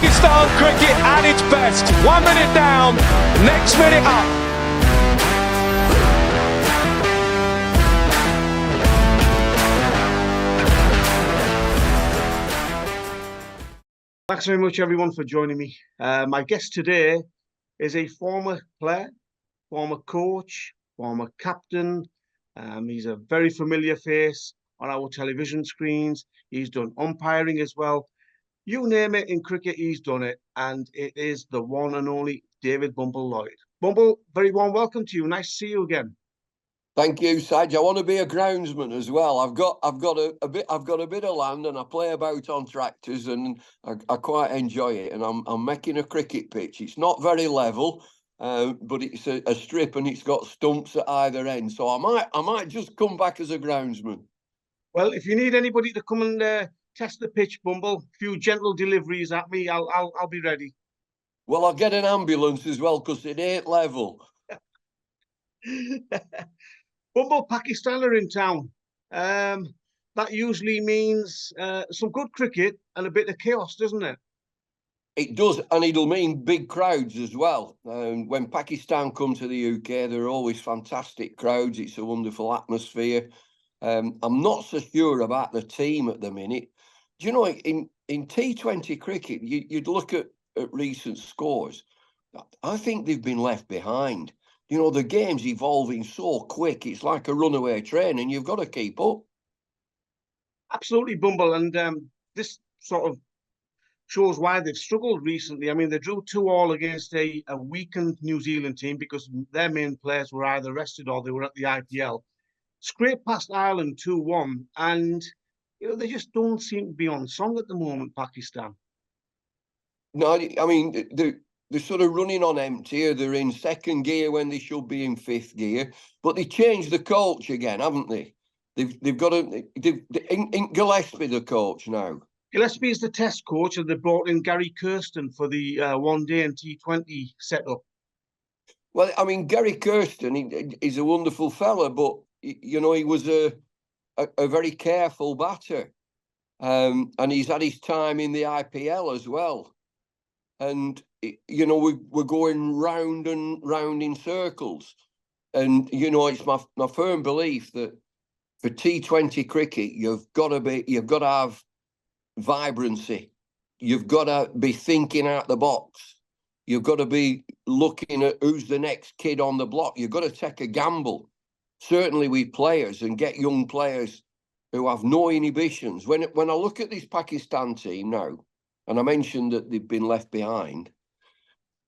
Pakistan cricket at its best. 1 minute down, next minute up. Thanks very much, everyone, for joining me. My guest today is a former player, former coach, former captain. He's a very familiar face on our television screens. He's done umpiring as well. You name it in cricket, he's done it. And it is the one and only David Bumble Lloyd. Bumble, very warm welcome to you. Nice to see you again. Thank you, Saj. I want to be a groundsman as well. I've got a bit of land and I play about on tractors and I quite enjoy it. And I'm making a cricket pitch. It's not very level, but it's a strip and it's got stumps at either end. So I might just come back as a groundsman. Well, if you need anybody to come and test the pitch, Bumble, a few gentle deliveries at me, I'll be ready. Well, I'll get an ambulance as well because it ain't level. Bumble, Pakistan are in town. That usually means some good cricket and a bit of chaos, doesn't it? It does, and it'll mean big crowds as well. When Pakistan come to the UK, they're always fantastic crowds. It's a wonderful atmosphere. I'm not so sure about the team at the minute. Do you know, in T20 cricket, you'd look at recent scores. I think they've been left behind. You know, the game's evolving so quick. It's like a runaway train and you've got to keep up. Absolutely, Bumble. And this sort of shows why they've struggled recently. I mean, they drew 2-2 against a weakened New Zealand team because their main players were either rested or they were at the IPL. Scraped past Ireland 2-1. And, you know, they just don't seem to be on song at the moment, Pakistan. No, I mean, they're sort of running on empty. They're in second gear when they should be in fifth gear. But they changed the coach again, haven't they? They've got in Gillespie the coach now. Gillespie is the test coach, and they brought in Gary Kirsten for the one-day and T20 setup. Well, I mean, Gary Kirsten, he's a wonderful fella, but you know, he was a very careful batter, and he's had his time in the IPL as well. And, you know, we're going round and round in circles. And, you know, it's my firm belief that for T20 cricket, you've got to have vibrancy. You've got to be thinking out the box. You've got to be looking at who's the next kid on the block. You've got to take a gamble, certainly with players, and get young players who have no inhibitions. When I look at this Pakistan team now, and I mentioned that they've been left behind,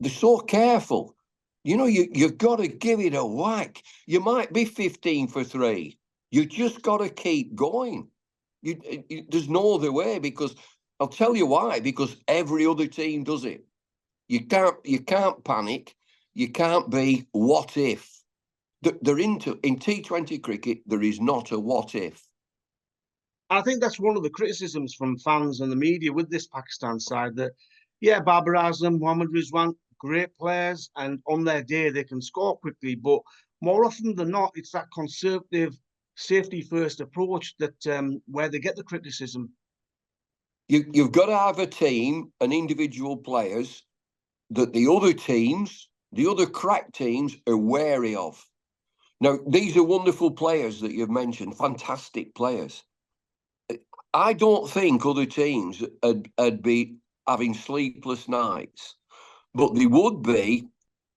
they're so careful. You know, you've got to give it a whack. You might be 15 for 3. You just got to keep going. There's no other way, because I'll tell you why, because every other team does it. You can't panic. You can't be what if. In T20 cricket, there is not a what if. I think that's one of the criticisms from fans and the media with this Pakistan side, that, yeah, Babar Azam, Mohammad Rizwan, great players, and on their day they can score quickly. But more often than not, it's that conservative, safety-first approach that where they get the criticism. You've got to have a team and individual players that the other teams, the other crack teams, are wary of. Now, these are wonderful players that you've mentioned, fantastic players. I don't think other teams would be having sleepless nights, but they would be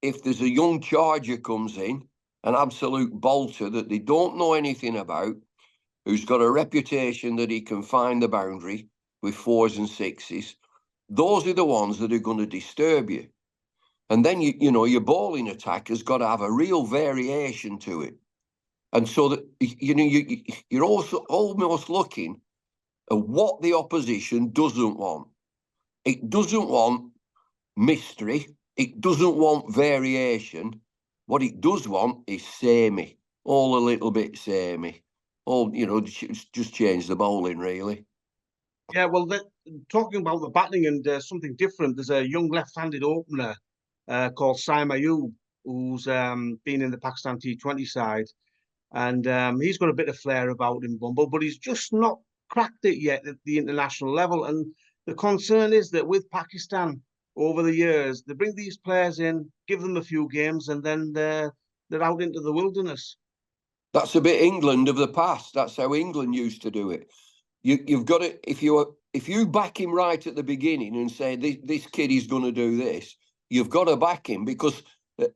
if there's a young charger comes in, an absolute bolter that they don't know anything about, who's got a reputation that he can find the boundary with 4s and 6s. Those are the ones that are going to disturb you. And then, you know, your bowling attack has got to have a real variation to it. And so that, you know, you're also almost looking at what the opposition doesn't want. It doesn't want mystery. It doesn't want variation. What it does want is samey, all a little bit samey. All, you know, just change the bowling, really. Yeah, well, talking about the batting and something different, there's a young left-handed opener called Saim Ayub, who's been in the Pakistan T20 side. And he's got a bit of flair about him, Bumble, but he's just not cracked it yet at the international level. And The concern is that with Pakistan over the years, they bring these players in, give them a few games, and then they're out into the wilderness. That's a bit England of the past. That's how England used to do it. You've got to, if you back him right at the beginning and say this kid is going to do this, you've got to back him, because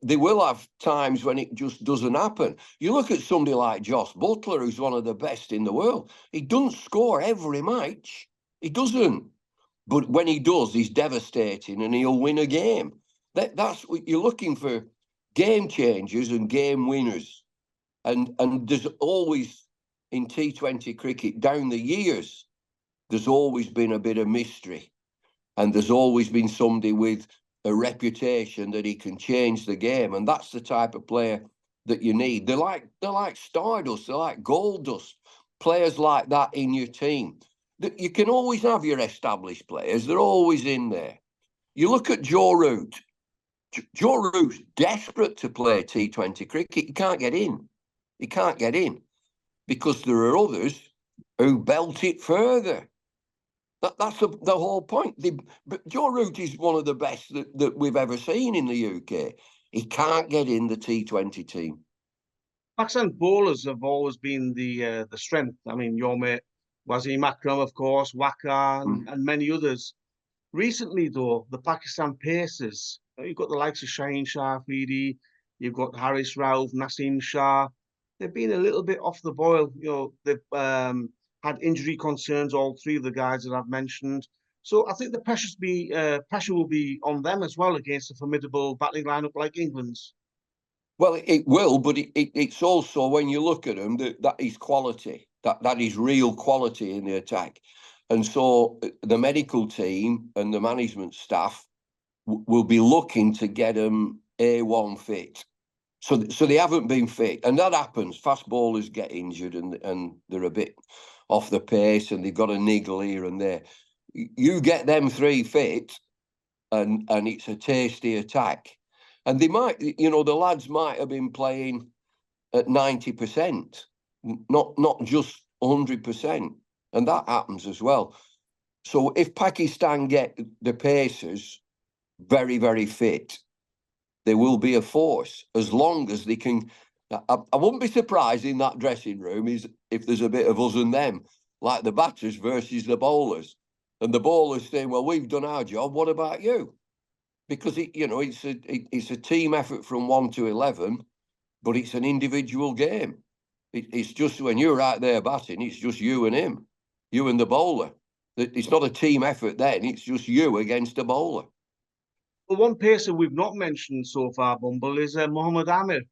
they will have times when it just doesn't happen. You look at somebody like Joss Butler, who's one of the best in the world. He doesn't score every match. He doesn't. But when he does, he's devastating and he'll win a game. That's what you're looking for, game changers and game winners. And there's always, in T20 cricket, down the years, there's always been a bit of mystery. And there's always been somebody with a reputation that he can change the game. And that's the type of player that you need. They're like stardust, they're like gold dust. Players like that in your team. You can always have your established players. They're always in there. You look at Joe Root. Joe Root's desperate to play T20 cricket. He can't get in. He can't get in because there are others who belt it further. That's the whole point. But Joe Root is one of the best that we've ever seen in the UK. He can't get in the T20 team. Pakistan bowlers have always been the strength. I mean, your mate Wasim Akram, of course, Waqar, and many others. Recently, though, the Pakistan pacers, you've got the likes of Shaheen Shah Afridi, you've got Haris Rauf, Naseem Shah. They've been a little bit off the boil. They've had injury concerns, all three of the guys that I've mentioned. So I think the pressure will be on them as well against a formidable batting lineup like England's. Well, it will, but it's also, when you look at them, that is quality. That is real quality in the attack. And so the medical team and the management staff will be looking to get them A1 fit. So they haven't been fit. And that happens. Fast bowlers get injured and they're a bit off the pace and they've got a niggle here and there. You get them three fit and it's a tasty attack. And they might, the lads might have been playing at 90%, not just 100%. And that happens as well. So if Pakistan get the pacers very, very fit, they will be a force as long as they can. I wouldn't be surprised in that dressing room if there's a bit of us and them, like the batters versus the bowlers. And the bowlers saying, well, we've done our job. What about you? Because it's a team effort from 1 to 11, but it's an individual game. It's just when you're out there batting, it's just you and him, you and the bowler. It's not a team effort then, it's just you against a bowler. Well, one pacer we've not mentioned so far, Bumble, is Mohammad Amir.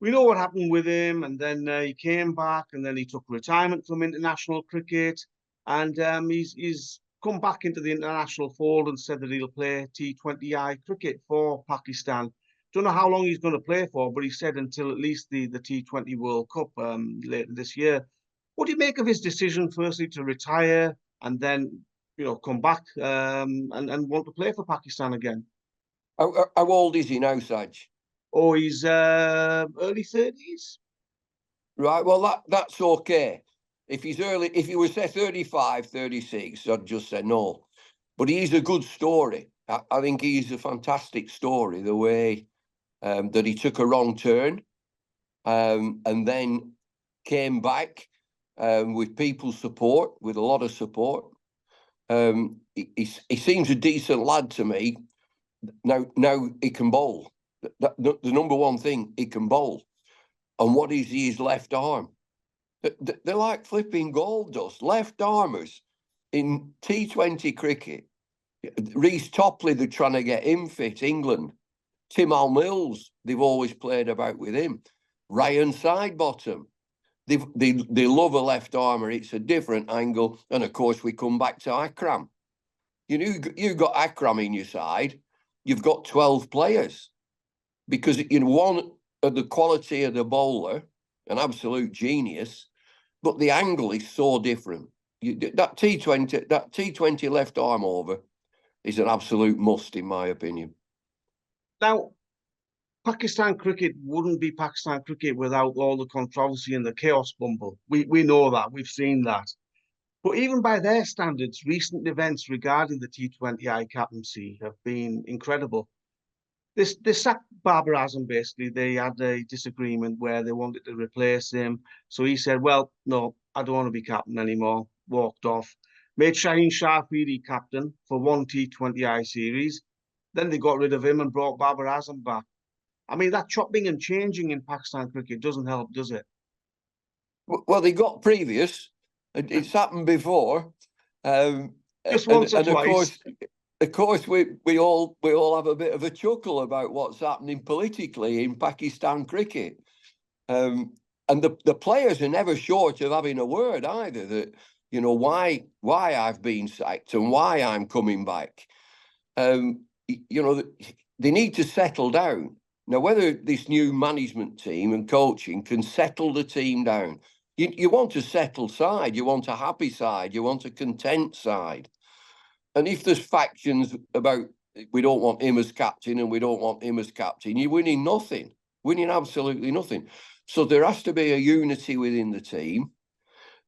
We know what happened with him, and then he came back, and then he took retirement from international cricket, and he's come back into the international fold and said that he'll play T20I cricket for Pakistan. Don't know how long he's going to play for, but he said until at least the T20 World Cup later this year. What do you make of his decision, firstly, to retire and then, come back and want to play for Pakistan again? How old is he now, Saj? Oh, he's early 30s. Right, well, that's okay. If he was, say, 35, 36, I'd just say no. But he's a good story. I think he's a fantastic story, the way that he took a wrong turn and then came back with people's support, with a lot of support. He seems a decent lad to me. Now he can bowl. The number one thing, he can bowl. And what is his left arm? They're like flipping gold dust. Left armers in T20 cricket. Reece Topley, they're trying to get him fit, England. Tim Mills, they've always played about with him. Ryan Sidebottom. They love a left armour. It's a different angle. And of course, we come back to Akram. You've got Akram in your side. You've got 12 players. Because one of the quality of the bowler, an absolute genius, but the angle is so different. That T20 left arm over is an absolute must, in my opinion. Now, Pakistan cricket wouldn't be Pakistan cricket without all the controversy and the chaos, Bumble. We know that. We've seen that. But even by their standards, recent events regarding the T20I captaincy have been incredible. This sacked Babar Azam, basically. They had a disagreement where they wanted to replace him. So he said, well, no, I don't want to be captain anymore. Walked off. Made Shaheen Shafiri captain for one T20I series. Then they got rid of him and brought Babar Azam back. I mean, that chopping and changing in Pakistan cricket doesn't help, does it? Well, they got previous. It's happened before. Just once or and twice. Of course, we all have a bit of a chuckle about what's happening politically in Pakistan cricket. And the players are never short of having a word either, that, you know, why I've been sacked and why I'm coming back. You know, they need to settle down. Now, whether this new management team and coaching can settle the team down, you want a settled side, you want a happy side, you want a content side. And if there's factions about we don't want him as captain and we don't want him as captain, you're winning nothing, winning absolutely nothing. So there has to be a unity within the team.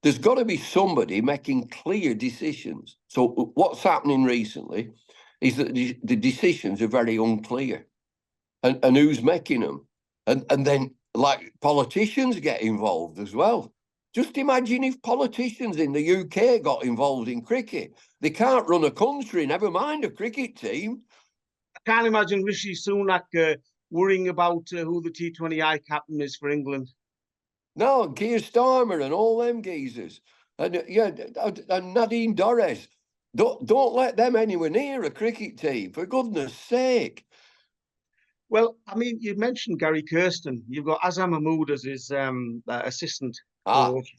There's got to be somebody making clear decisions. So what's happening recently is that the decisions are very unclear. And who's making them? And then, like, politicians get involved as well. Just imagine if politicians in the UK got involved in cricket. They can't run a country, never mind a cricket team. I can't imagine Rishi Sunak worrying about who the T20I captain is for England. No, Keir Starmer and all them geezers. And and Nadine Dorries. Don't let them anywhere near a cricket team, for goodness sake. Well, I mean, you mentioned Gary Kirsten. You've got Azhar Mahmood as his assistant coach.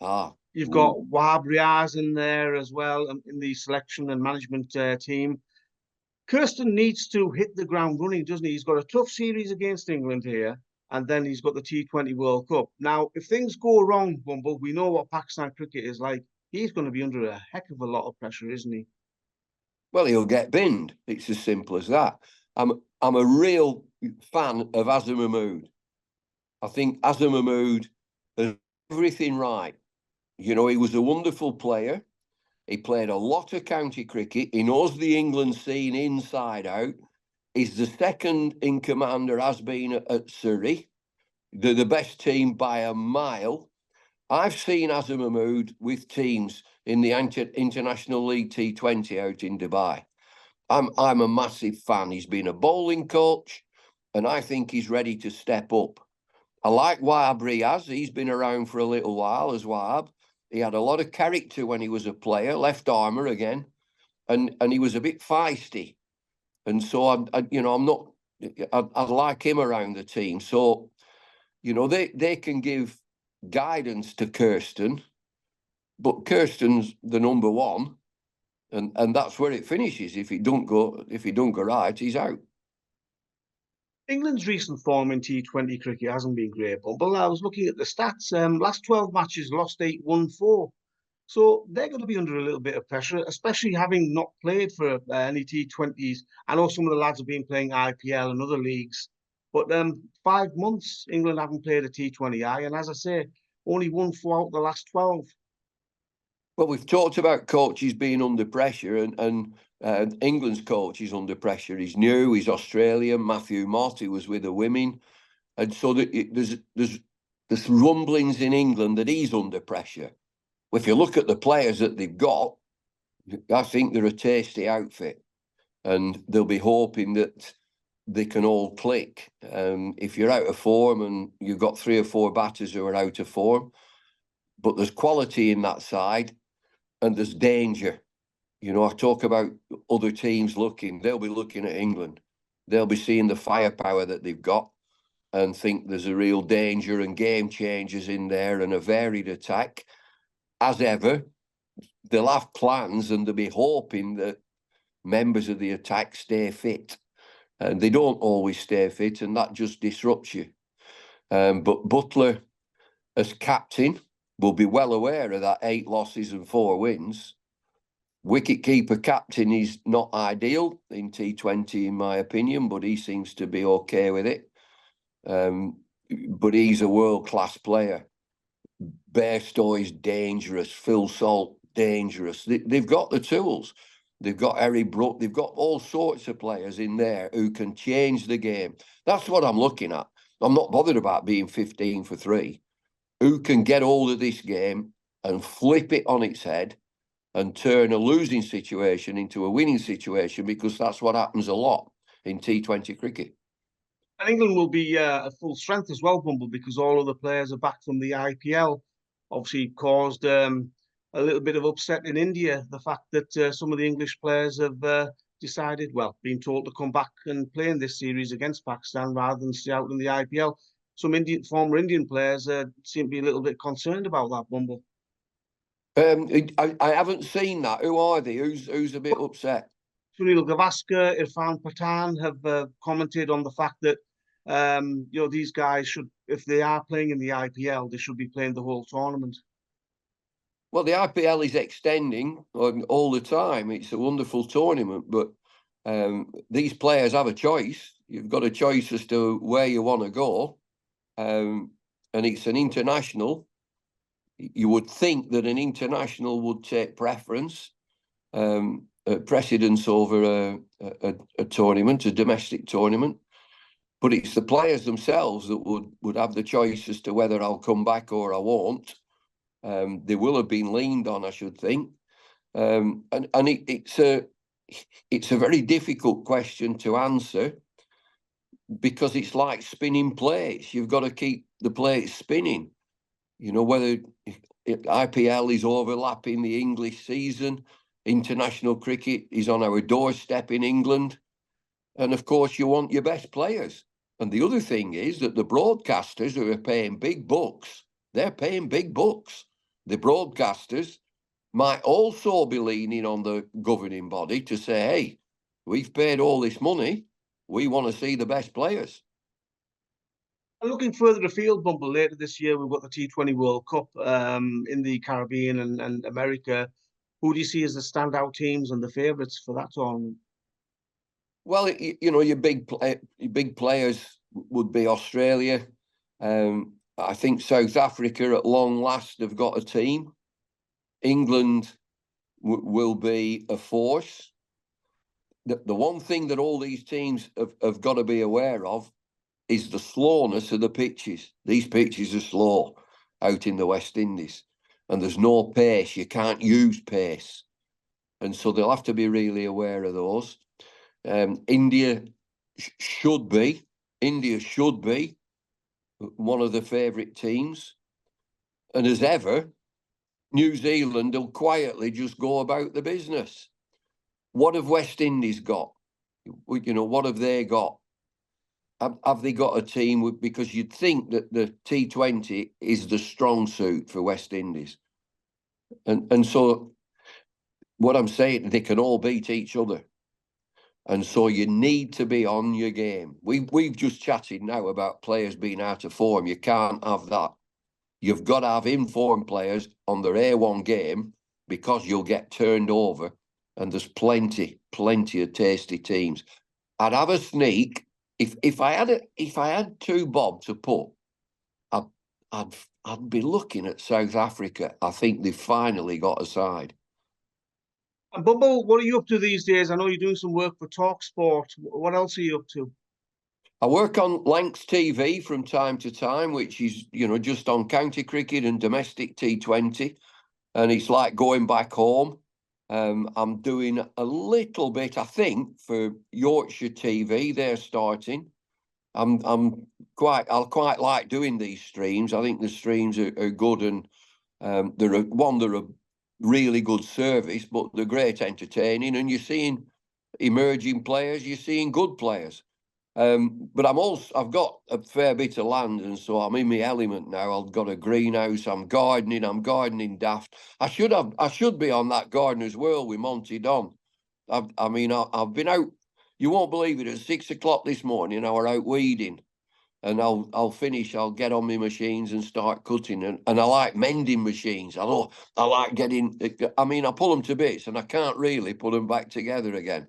You've got Wahab Riaz in there as well in the selection and management team. Kirsten needs to hit the ground running, doesn't he? He's got a tough series against England here, and then he's got the T20 World Cup. Now, if things go wrong, Bumble, we know what Pakistan cricket is like. He's going to be under a heck of a lot of pressure, isn't he? Well, he'll get binned. It's as simple as that. I'm a real fan of Azhar Mahmood. I think Azhar Mahmood has everything right. You know, he was a wonderful player. He played a lot of county cricket. He knows the England scene inside out. He's the second in command, or has been, at Surrey. They're the best team by a mile. I've seen Azhar Mahmood with teams in the International League T20 out in Dubai. I'm a massive fan. He's been a bowling coach, and I think he's ready to step up. I like Wahab Riaz. He's been around for a little while as Wahab. He had a lot of character when he was a player, left armour again, and he was a bit feisty. And so I'd like him around the team. So, you know, they can give guidance to Kirsten, but Kirsten's the number one, and that's where it finishes. If he don't go right, he's out. England's recent form in T20 cricket hasn't been great, but I was looking at the stats. Last 12 matches, lost 8, won 4. So they're going to be under a little bit of pressure, especially having not played for any T20s. I know some of the lads have been playing IPL and other leagues, but 5 months England haven't played a T20I, and as I say, only won 4 out of the last 12. Well, we've talked about coaches being under pressure, and England's coach is under pressure. He's new, he's Australian. Matthew Mott, he was with the women, and so there's rumblings in England that he's under pressure. If you look at the players that they've got, I think they're a tasty outfit, and they'll be hoping that they can all click. If you're out of form and you've got 3 or 4 batters who are out of form, but there's quality in that side and there's danger. You know, I talk about other teams looking, they'll be looking at England. They'll be seeing the firepower that they've got and think there's a real danger and game changers in there and a varied attack. As ever, they'll have plans and they'll be hoping that members of the attack stay fit. And they don't always stay fit, and that just disrupts you. But Butler, as captain, will be well aware of that 8 losses and 4 wins. Wicketkeeper captain is not ideal in T20, in my opinion, but he seems to be okay with it. But he's a world-class player. Bairstow is dangerous. Phil Salt, dangerous. They've got the tools. They've got Harry Brook. They've got all sorts of players in there who can change the game. That's what I'm looking at. I'm not bothered about being 15 for 3. Who can get hold of this game and flip it on its head and turn a losing situation into a winning situation, because that's what happens a lot in T20 cricket. And England will be at full strength as well, Bumble, because all of the players are back from the IPL. Obviously, caused a little bit of upset in India. The fact that some of the English players have decided, well, been told to come back and play in this series against Pakistan rather than stay out in the IPL. Some former Indian players seem to be a little bit concerned about that, Bumble. I haven't seen that. Who are they? Who's a bit upset? Sunil Gavaskar, Irfan Pathan have commented on the fact that these guys should, if they are playing in the IPL, they should be playing the whole tournament. Well, the IPL is extending all the time. It's a wonderful tournament, but these players have a choice. You've got a choice as to where you want to go, and it's an international. You would think that an international would take preference, precedence over a tournament, a domestic tournament. But it's the players themselves that would have the choice as to whether I'll come back or I won't. They will have been leaned on, I should think. And it's a very difficult question to answer, because it's like spinning plates. You've got to keep the plates spinning. You know, whether IPL is overlapping the English season, international cricket is on our doorstep in England. And of course, you want your best players. And the other thing is that the broadcasters who are paying big bucks, they're paying big bucks. The broadcasters might also be leaning on the governing body to say, hey, we've paid all this money. We want to see the best players. And looking further afield, Bumble, later this year, we've got the T20 World Cup in the Caribbean and America. Who do you see as the standout teams and the favourites for that tournament? Well, your big players would be Australia. I think South Africa, at long last, have got a team. England will be a force. The one thing that all these teams have got to be aware of is the slowness of the pitches. These pitches are slow out in the West Indies, and there's no pace. You can't use pace. And so they'll have to be really aware of those. India should be one of the favourite teams. And as ever, New Zealand will quietly just go about the business. What have West Indies got? What have they got? Have they got a team? Because you'd think that the T20 is the strong suit for West Indies. And so what I'm saying, they can all beat each other. And so you need to be on your game. We've just chatted now about players being out of form. You can't have that. You've got to have informed players on their A1 game, because you'll get turned over. And there's plenty of tasty teams. I'd have a sneak. If I had 2 bob to put, I'd be looking at South Africa. I think they've finally got a side. And Bumble, what are you up to these days? I know you're doing some work for TalkSport. What else are you up to? I work on Lancs TV from time to time, which is, just on county cricket and domestic T20. And it's like going back home. I'm doing a little bit, I think, for Yorkshire TV. They're starting. I'll quite like doing these streams. I think the streams are good, and they're a really good service, but they're great entertaining. And you're seeing emerging players, you're seeing good players. But I've got a fair bit of land, and so I'm in my element now. I've got a greenhouse. I'm gardening daft. I should be on that Gardener's World with Monty Don. I've been out. You won't believe it. At 6 o'clock this morning, I were out weeding, and I'll finish. I'll get on my machines and start cutting. And I like mending machines. I like getting. I pull them to bits, and I can't really put them back together again.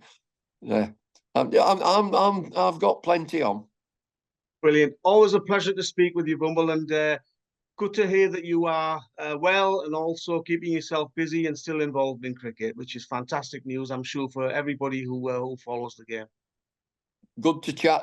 I've got plenty on. Brilliant. Always a pleasure to speak with you, Bumble. And good to hear that you are well and also keeping yourself busy and still involved in cricket, which is fantastic news, I'm sure, for everybody who follows the game. Good to chat